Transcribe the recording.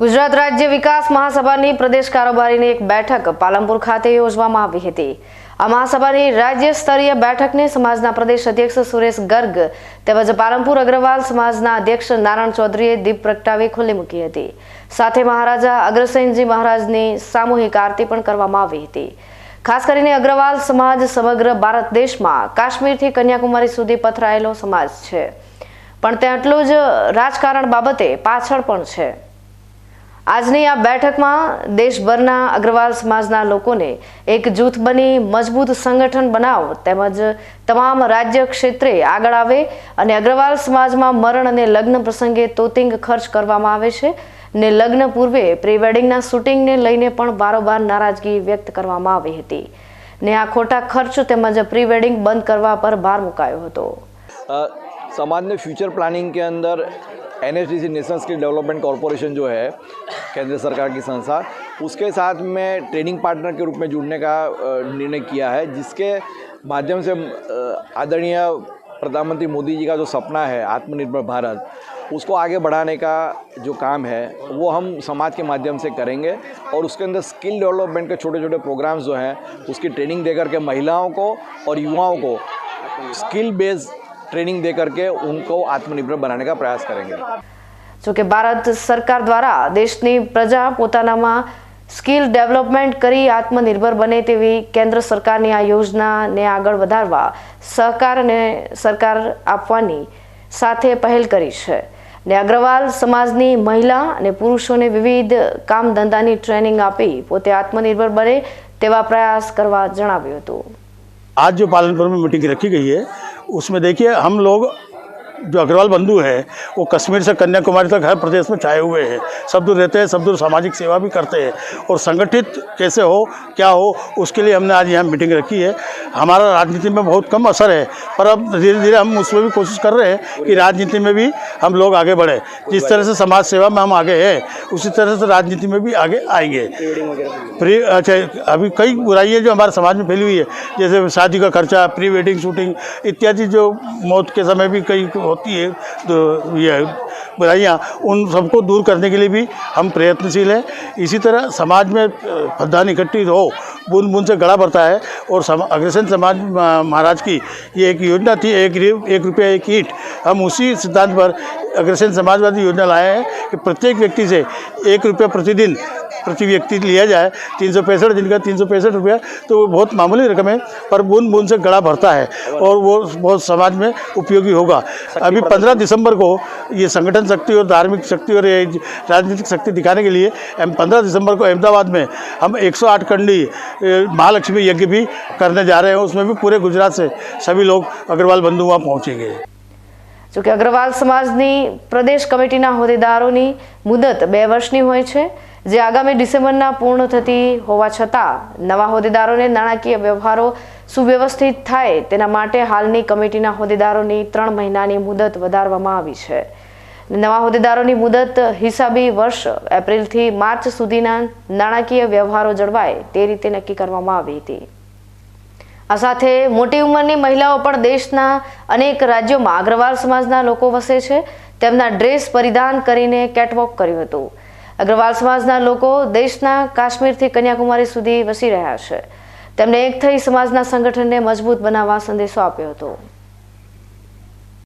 ગુજરાત રાજ્ય વિકાસ મહાસભાની પ્રદેશ કારોબારીની એક બેઠક પાલનપુર ખાતે યોજવામાં આવી હતી। આ મહાસભાની રાજ્ય સ્તરીય બેઠકને સમાજના પ્રદેશ અધ્યક્ષ સુરેશ ગર્ગ તેમજ પાલનપુર અગ્રવાલ સમાજના અધ્યક્ષ નારાયણ ચૌધરીએ દીપ પ્રગટાવી ખુલ્લી મૂકી હતી। સાથે મહારાજા અગ્રસેનજી મહારાજની સામૂહિક આરતી પણ કરવામાં આવી હતી। ખાસ કરીને અગ્રવાલ સમાજ સમગ્ર ભારત દેશમાં કાશ્મીરથી કન્યાકુમારી સુધી પથરાયેલો સમાજ છે, પણ તે આટલું જ રાજકારણ બાબતે પાછળ પણ છે। આજની આ બેઠકમાં દેશભરના અગ્રવાલ સમાજના લોકોને એક જૂથ બની મજબૂત સંગઠન બનાવ તેમજ તમામ રાજ્ય ક્ષેત્રે આગળ આવે અને અગ્રવાલ સમાજમાં મરણ અને લગ્ન પ્રસંગે તોતિંગ ખર્ચ કરવામાં આવે છે ને લગ્ન પૂર્વે પ્રી વેડિંગના શૂટિંગને લઈને પણ બારોબાર નારાજગી વ્યક્ત કરવામાં આવી હતી ને આ ખોટા ખર્ચ તેમજ પ્રી वेडिंग બંધ કરવા पर भार मुकायो હતો। समाज में फ्यूचर प्लानिंग के अंदर NSDC national skill development corporation जो है केंद्र सरकार की संस्था, उसके साथ में ट्रेनिंग पार्टनर के रूप में जुड़ने का निर्णय किया है, जिसके माध्यम से आदरणीय प्रधानमंत्री मोदी जी का जो सपना है आत्मनिर्भर भारत, उसको आगे बढ़ाने का जो काम है वो हम समाज के माध्यम से करेंगे और उसके अंदर स्किल डेवलपमेंट के छोटे छोटे प्रोग्राम्स जो हैं उसकी ट्रेनिंग दे करके महिलाओं को और युवाओं को स्किल बेस्ड ट्रेनिंग दे करके उनको आत्मनिर्भर बनाने का प्रयास करेंगे। जो कि भारत सरकार द्वारा देशनी प्रजा पोतानामां स्किल डेवलपमेंट करी आत्मनिर्भर बने तेवी केंद्र सरकारनी आ योजनाने आगळ वधारवा सहकारने सरकार आपवानी साथे पहल करी छे ने अग्रवाल समाजनी महिला अने पुरुषोने विविध काम धंधानी ट्रेनिंग आपी पोते आत्मनिर्भर बने तेवा प्रयास करवा जणाव्युं हतुं। आज जो पालनपुर में मीटिंग रखी गई है उसमें देखिए हम लोग जो अग्रवाल बंधु हैं वो कश्मीर से कन्याकुमारी तक हर प्रदेश में छाए हुए हैं, सब दूर रहते हैं, सब दूर सामाजिक सेवा भी करते हैं और संगठित कैसे हो क्या हो उसके लिए हमने आज यहाँ मीटिंग रखी है। हमारा राजनीति में बहुत कम असर है पर अब धीरे धीरे हम उसमें भी कोशिश कर रहे हैं कि राजनीति में भी हम लोग आगे बढ़े। जिस तरह से समाज सेवा में हम आगे हैं उसी तरह से राजनीति में भी आगे आएंगे। अच्छा, अभी कई बुराइयाँ जो हमारे समाज में फैली हुई है, जैसे शादी का खर्चा, प्री वेडिंग शूटिंग इत्यादि जो मौत के समय भी कई होती है तो ये बुराइयाँ, उन सबको दूर करने के लिए भी हम प्रयत्नशील हैं। इसी तरह समाज में श्रद्धा इकट्ठी हो, बूंद बूंद से गड़ा भरता है और अग्रसेन समाज महाराज की ये एक योजना थी, एक रुपया एक ईंट। हम उसी सिद्धांत पर अग्रसेन समाजवादी योजना लाए हैं कि प्रत्येक व्यक्ति से 1 रुपया प्रतिदिन प्रति व्यक्ति लिया जाए। 365 दिन का 365 रुपया, तो वो बहुत मामूली रकम है पर बूंद बूंद से गड़ा भरता है और वो बहुत समाज में उपयोगी होगा। अभी 15 दिसंबर को ये संगठन शक्ति और धार्मिक शक्ति और राजनीतिक शक्ति दिखाने के लिए 15 दिसंबर को अहमदाबाद में हम 108 खंडी महालक्ष्मी यज्ञ भी करने जा रहे हैं। उसमें भी पूरे गुजरात से सभी लोग अग्रवाल बंधु वहाँ पहुँचेंगे। जो कि अग्रवाल समाजनी प्रदेश कमिटीना होद्देदारोनी मुदत 2 वर्षनी होय छे, जे आगामी डिसेम्बरना पूर्ण थती होवा छतां नवा होद्देदारोने नाणाकीय व्यवहारो सुव्यवस्थित थाय तेना माटे हालनी कमिटीना होद्देदारोनी 3 महीनानी मुदत वधारवामां आवी छे। नवा होद्देदारोनी मुदत हिसाबी वर्ष एप्रिल थी मार्च सुधीना नाणाकीय व्यवहारो जळवाय ते रीते नक्की करवामां आवी हती। आ साथे मोटी उंमरनी महिलाओ पण देशना अनेक राज्योमां अग्रवाल समाजना लोको वसे छे तेमना ड्रेस परिधान करीने केटवॉक कर्युं हतुं। अग्रवाल समाजना लोको देशना काश्मीरथी कन्याकुमारी सुधी वसी रह्या छे। तेमणे एक थई समाजना संगठनने मजबूत बनाववा संदेशो आप्यो हतो।